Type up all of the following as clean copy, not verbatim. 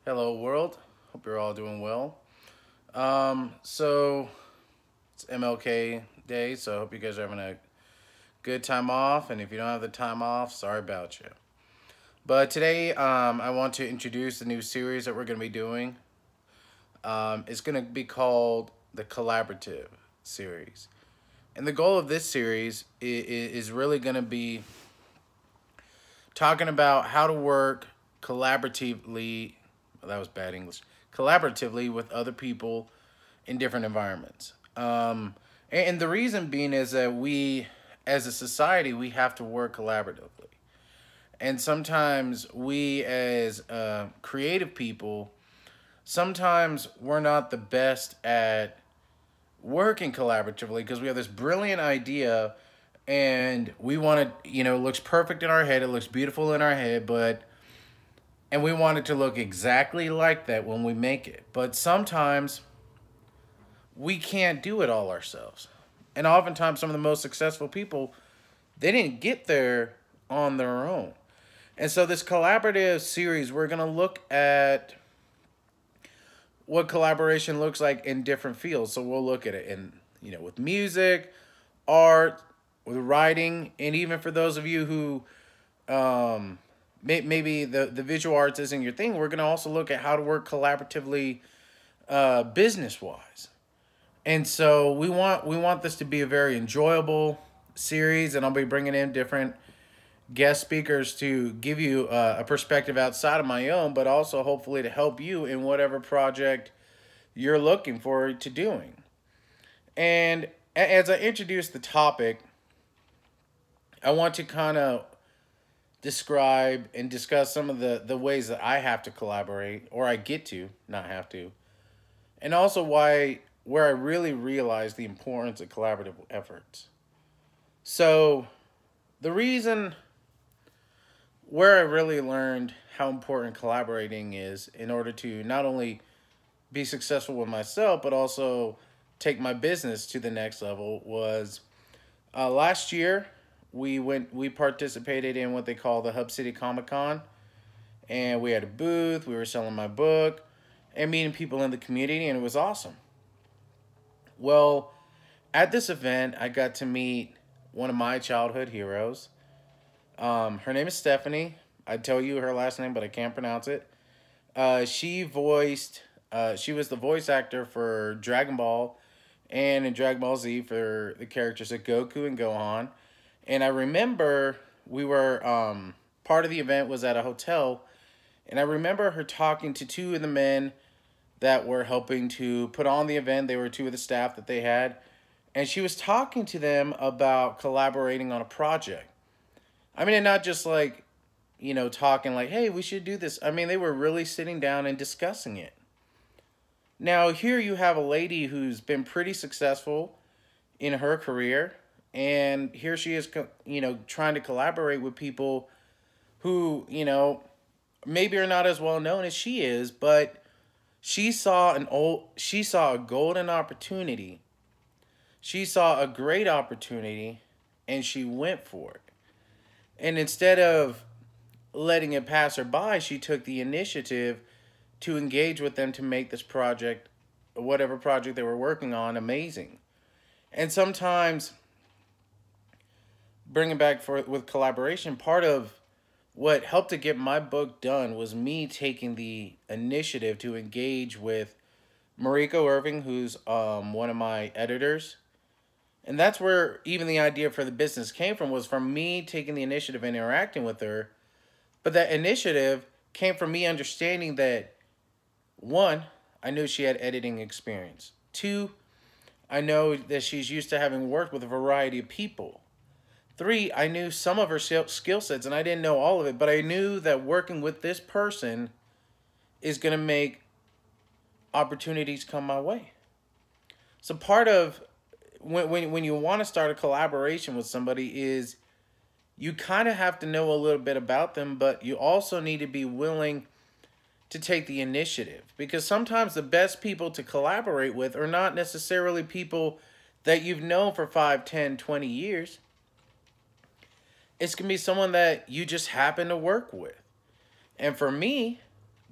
Hello, world. Hope you're all doing well. So it's MLK Day, so I hope you guys are having a good time off. And if you don't have the time off, sorry about you. But today, I want to introduce the new series that we're going to be doing. It's going to be called the Collaborative series. And the goal of this series is really going to be talking about how to work collaboratively. Well, that was bad English. Collaboratively with other people in different environments. And the reason being is that we, as a society, we have to work collaboratively. And sometimes we, as creative people, sometimes we're not the best at working collaboratively because we have this brilliant idea and we want to, it looks perfect in our head, it looks beautiful in our head, and we want it to look exactly like that when we make it. But sometimes we can't do it all ourselves. And oftentimes some of the most successful people, they didn't get there on their own. And so this collaborative series, we're going to look at what collaboration looks like in different fields. So we'll look at it in, with music, art, with writing, and even for those of you who maybe the visual arts isn't your thing, we're going to also look at how to work collaboratively business wise. And so we want this to be a very enjoyable series, and I'll be bringing in different guest speakers to give you a perspective outside of my own, but also hopefully to help you in whatever project you're looking forward to doing. And as I introduce the topic, I want to kind of describe and discuss some of the ways that I have to collaborate, or I get to, not have to, and also where I really realize the importance of collaborative efforts. So, the reason where I really learned how important collaborating is in order to not only be successful with myself, but also take my business to the next level was last year we participated in what they call the Hub City Comic Con, and we had a booth, we were selling my book and meeting people in the community, and it was awesome. Well, at this event, I got to meet one of my childhood heroes. Her name is Stephanie. I'd tell you her last name, but I can't pronounce it. She was the voice actor for Dragon Ball and in Dragon Ball Z for the characters of Goku and Gohan. And I remember we were, part of the event was at a hotel, and I remember her talking to two of the men that were helping to put on the event. They were two of the staff that they had. And she was talking to them about collaborating on a project. I mean, and not just like, talking like, hey, we should do this. I mean, they were really sitting down and discussing it. Now, here you have a lady who's been pretty successful in her career. And here she is, trying to collaborate with people who, maybe are not as well known as she is, but she saw a golden opportunity. She saw a great opportunity and she went for it. And instead of letting it pass her by, she took the initiative to engage with them to make this project, whatever project they were working on, amazing. And sometimes bringing back with collaboration, part of what helped to get my book done was me taking the initiative to engage with Mariko Irving, who's one of my editors. And that's where even the idea for the business came from, was from me taking the initiative and interacting with her. But that initiative came from me understanding that, one, I knew she had editing experience. Two, I know that she's used to having worked with a variety of people. Three, I knew some of her skill sets, and I didn't know all of it, but I knew that working with this person is going to make opportunities come my way. So part of when you want to start a collaboration with somebody is you kind of have to know a little bit about them, but you also need to be willing to take the initiative, because sometimes the best people to collaborate with are not necessarily people that you've known for 5, 10, 20 years. It's going to be someone that you just happen to work with. And for me,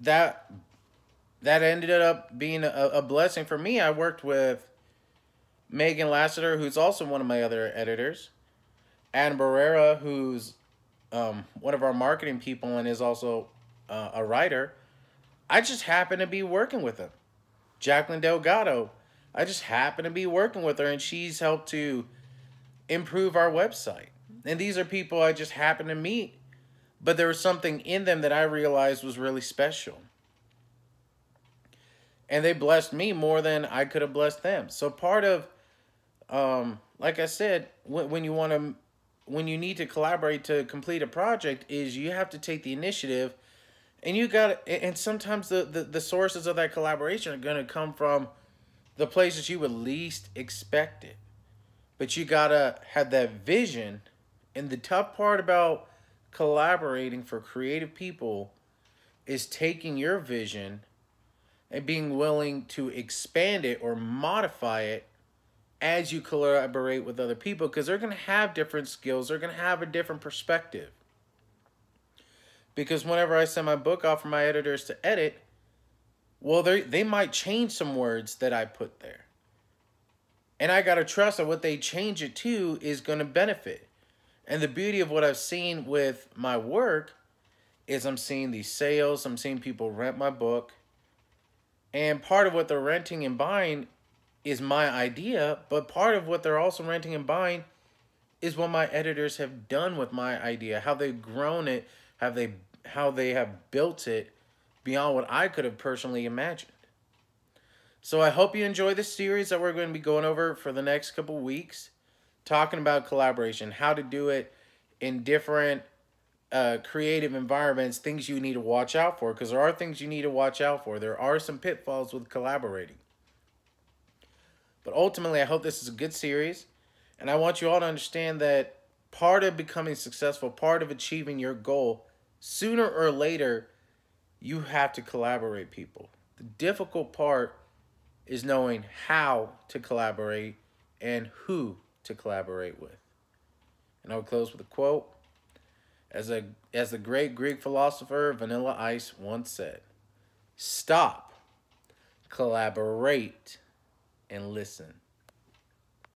that that ended up being a blessing for me. I worked with Megan Lassiter, who's also one of my other editors, Adam Barrera, who's one of our marketing people and is also a writer. I just happened to be working with him. Jacqueline Delgado, I just happened to be working with her, and she's helped to improve our website. And these are people I just happened to meet, but there was something in them that I realized was really special. And they blessed me more than I could have blessed them. So part of, like I said, when you want to, when you need to collaborate to complete a project, is you have to take the initiative, and you got, and sometimes the sources of that collaboration are going to come from the places you would least expect it. But you gotta have that vision. And the tough part about collaborating for creative people is taking your vision and being willing to expand it or modify it as you collaborate with other people, because they're going to have different skills, they're going to have a different perspective. Because whenever I send my book off for my editors to edit, well, they might change some words that I put there. And I got to trust that what they change it to is going to benefit. And the beauty of what I've seen with my work is I'm seeing these sales, I'm seeing people rent my book. And part of what they're renting and buying is my idea, but part of what they're also renting and buying is what my editors have done with my idea, how they've grown it, how they have built it beyond what I could have personally imagined. So I hope you enjoy this series that we're going to be going over for the next couple weeks, talking about collaboration, how to do it in different creative environments, things you need to watch out for, because there are things you need to watch out for. There are some pitfalls with collaborating. But ultimately, I hope this is a good series, and I want you all to understand that part of becoming successful, part of achieving your goal, sooner or later, you have to collaborate, people. The difficult part is knowing how to collaborate and who to collaborate with. And I'll close with a quote. As the great Greek philosopher Vanilla Ice once said, "Stop, collaborate, and listen."